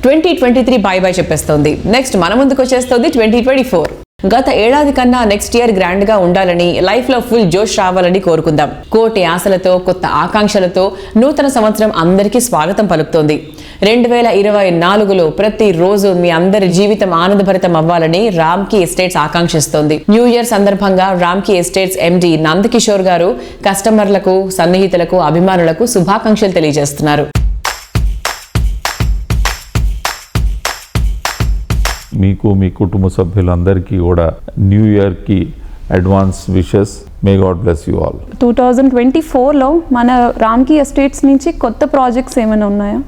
2023 by by చెప్పేస్తోంది. Next మన ముందుకు వచ్చేస్తుంది 2024. గత ఏడాది కన్నా నెక్స్ట్ ఇయర్ గ్రాండ్ గా ఉండాలని, లైఫ్ లో ఫుల్ జోష్ రావాలని కోరుకుందాం. కోటి ఆశలతో, కొత్త ఆకాంక్షలతో నూతన సంవత్సరం అందరికీ స్వాగతం పలుకుతోంది. 2024లో ప్రతి రోజు మీ అందరి జీవితం ఆనందభరితం అవ్వాలని రామ్కీ ఎస్టేట్స్ ఆకాంక్షిస్తోంది. న్యూ ఇయర్ సందర్భంగా రామ్కీ ఎస్టేట్స్ ఎండి నందకిషోర్ గారు కస్టమర్లకు, సన్నిహితులకు, అభిమానులకు శుభాకాంక్షలు తెలియజేస్తున్నారు. మీకు మీ కుటుంబ సభ్యులందరికీ కూడా న్యూ ఇయర్ కి advance wishes. May god bless you all. 2024లో మన రామ్కీ ఎస్టేట్స్ నుంచి కొత్త ప్రాజెక్ట్స్ ఏమైనా ఉన్నాయా?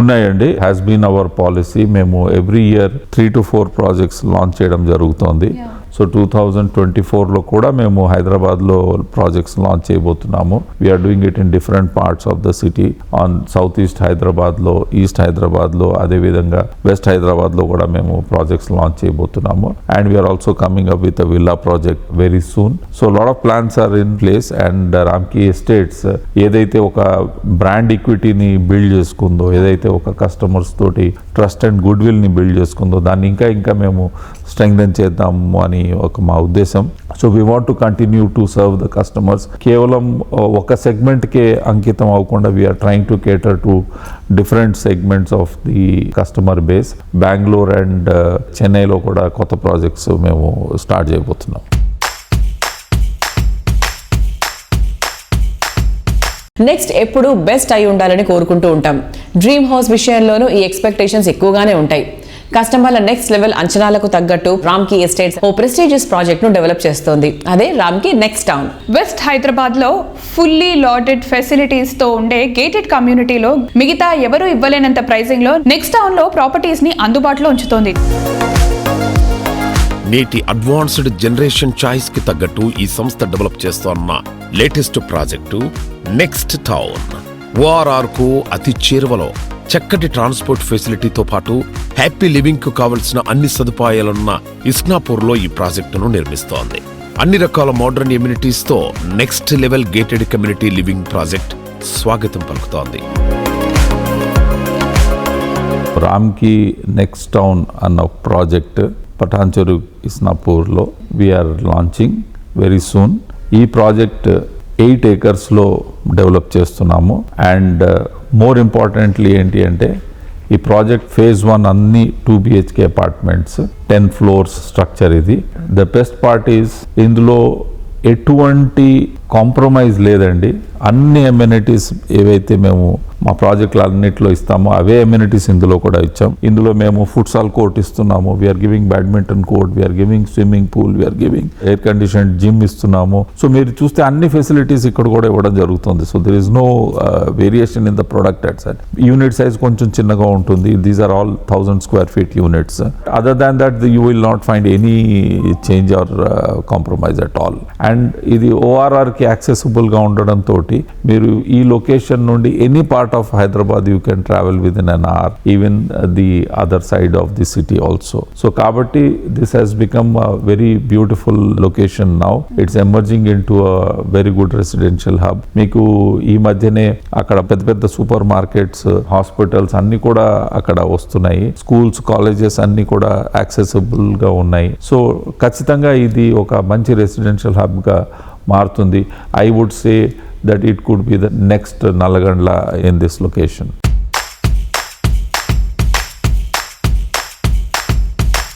ఉన్నాయండి. Has been our policy. మేము every year 3 to 4 projects launch చేయడం జరుగుతోంది. సో 2024లో కూడా మేము హైదరాబాద్లో ప్రాజెక్ట్స్ లాంచ్ చేయబోతున్నాము. We're doing it in different parts of the city. On south east హైదరాబాద్లో, ఈస్ట్ హైదరాబాద్లో, అదేవిధంగా వెస్ట్ హైదరాబాద్లో కూడా మేము ప్రాజెక్ట్స్ లాంచ్ చేయబోతున్నాము. And we are also coming up with a villa project very soon. So lot of plans are in place. And Ramky Estates ఏదైతే ఒక brand ఈక్విటీని బిల్డ్ చేసుకుందో, ఏదైతే ఒక కస్టమర్స్ తోటి ట్రస్ట్ అండ్ గుడ్ విల్ని బిల్డ్ చేసుకుందో, దాన్ని ఇంకా మేము స్ట్రెంగ్థెన్ చేద్దాము అని ఒక మా ఉద్దేశం. So we want to continue to serve the customers. కేవలం ఒక సెగ్మెంట్కే అంకితం అవ్వకుండా we're trying to cater to different segments of the customer base. Bengaluru and చెన్నైలో కూడా కొత్త ప్రాజెక్ట్స్ మేము స్టార్ట్ చేయబోతున్నాం. నెక్స్ట్ ఎప్పుడు బెస్ట్ అయి ఉండాలని కోరుకుంటూ ఉంటాం. డ్రీమ్ హౌస్ విషయంలోనూ ఈ ఎక్స్పెక్టేషన్స్ ఎక్కువగానే ఉంటాయి. కస్టమర్ల నెక్స్ట్ లెవెల్ అంచనాలకు తగ్గట్టు రామ్కీ ఎస్టేట్స్ ఓ ప్రెస్టీజియస్ ప్రాజెక్ట్ ను డెవలప్ చేస్తోంది. అదే Ramky next town. West Hyderabad లో ఫుల్లీ లాటెడ్ ఫెసిలిటీస్ తో ఉండే గేటెడ్ కమ్యూనిటీలో మిగతా ఎవరు ఇవ్వలేనంత ప్రైసింగ్ లో నెక్స్ట్ టౌన్ లో ప్రాపర్టీస్ ని అందుబాటులో ఉంచుతోంది. నేటి అడ్వాన్స్డ్ జనరేషన్ చాయిస్ కి తగ్గట్టు ఈ సంస్థ డెవలప్ చేస్తోన్న latest project next town. ORR కు అతి చేరువలో చక్కటి ట్రాన్స్పోర్ట్ ఫెసిలిటీతో పాటు హ్యాపీ లివింగ్ కు కావలసిన అన్ని సదుపాయాలున్న ఇస్నాపూర్ లో ఈ ప్రాజెక్టును నిర్మిస్తోంది. అన్ని రకాల మోడర్న్ ఎమ్యూనిటీస్ తో next level gated community living project స్వాగతం పలుకుతోంది. రామ్కీ నెక్స్ట్ టౌన్ అన్న ప్రాజెక్ట్ పటాన్చెరు ఇస్నాపూర్లో వీఆర్ లాంచింగ్ వెరీ సూన్. ఈ ప్రాజెక్ట్ 8 acresలో డెవలప్ చేస్తున్నాము. అండ్ మోర్ ఇంపార్టెంట్లీ ఏంటి అంటే ఈ ప్రాజెక్ట్ phase 1 అన్ని 2 BHK అపార్ట్మెంట్స్, 10 floors స్ట్రక్చర్. ఇది ద బెస్ట్ పార్ట్ ఈజ్ ఇందులో ఎటువంటి కాంప్రమైజ్ లేదండి. అన్ని అమ్యూనిటీస్ ఏవైతే మేము మా ప్రాజెక్టులు అన్నింటిలో ఇస్తామో అవే అమ్యూనిటీస్ ఇందులో కూడా ఇచ్చాం. ఇందులో మేము ఫుట్సాల్ కోర్ట్ ఇస్తున్నాము, we're giving badminton court, we're giving swimming pool, we're giving air condition gym ఇస్తున్నాము. సో మీరు చూస్తే అన్ని ఫెసిలిటీస్ ఇక్కడ కూడా ఇవ్వడం జరుగుతుంది. So there is no variation in the product at set. Unit size కొంచెం చిన్నగా ఉంటుంది. These are all 1000 square feet units. Other than that you will not find any change or compromise at all. And ఇది ఓఆర్ఆర్కి యాక్సెసిబుల్గా ఉండడంతో మీరు ఈ location నుండి any part of Hyderabad you can travel within an hour, even the other side of the city also. So kabatti this has become a very beautiful location now. It's emerging into a very good residential hub. Meeku ee madhyane akkada pedda super markets, hospitals anni kuda akkada vastunayi. Schools, colleges anni kuda accessible ga unnayi. So ఖచ్చితంగా ఇది ఒక మంచి residential hub గా మారుతుంది. I would say that it could be the next Nalagandla in this location.